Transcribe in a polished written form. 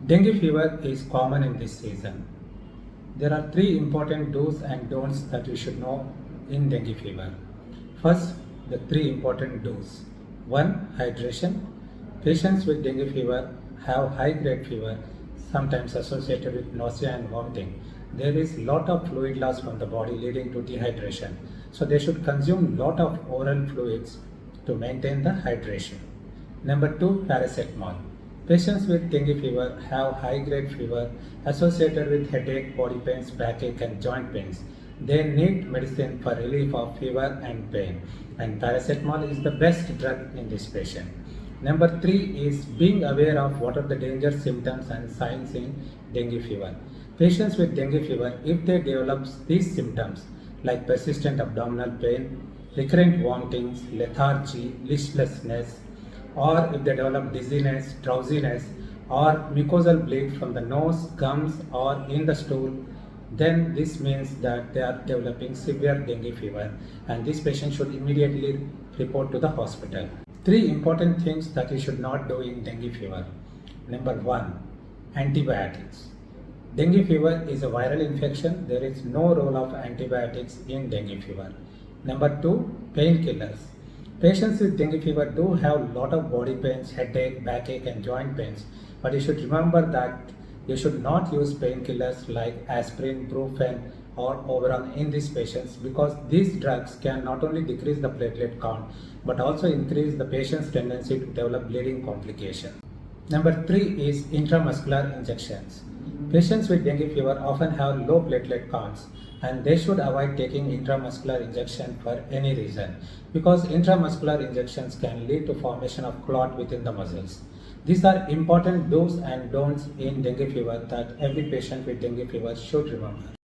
Dengue fever is common in this season. There are three important do's and don'ts that you should know in dengue fever. First, the three important do's. 1. Hydration. Patients with dengue fever have high grade fever, sometimes associated with nausea and vomiting. There is lot of fluid loss from the body leading to dehydration. So they should consume lot of oral fluids to maintain the hydration. Number 2. Paracetamol. Patients with dengue fever have high-grade fever associated with headache, body pains, backache and joint pains. They need medicine for relief of fever and pain, and paracetamol is the best drug in this patient. Number 3 is being aware of what are the danger symptoms and signs in dengue fever. Patients with dengue fever, if they develop these symptoms like persistent abdominal pain, recurrent vomitings, lethargy, listlessness, or if they develop dizziness, drowsiness, or mucosal bleed from the nose, gums, or in the stool, then this means that they are developing severe dengue fever, and this patient should immediately report to the hospital. Three important things that you should not do in dengue fever. Number 1. Antibiotics. Dengue fever is a viral infection. There is no role of antibiotics in dengue fever. Number 2. Painkillers. Patients with dengue fever do have a lot of body pains, headache, backache and joint pains, but you should remember that you should not use painkillers like aspirin, brufen or Overon in these patients, because these drugs can not only decrease the platelet count but also increase the patient's tendency to develop bleeding complications. Number 3 is intramuscular injections. Patients with dengue fever often have low platelet counts, and they should avoid taking intramuscular injection for any reason, because intramuscular injections can lead to formation of clot within the muscles. These are important do's and don'ts in dengue fever that every patient with dengue fever should remember.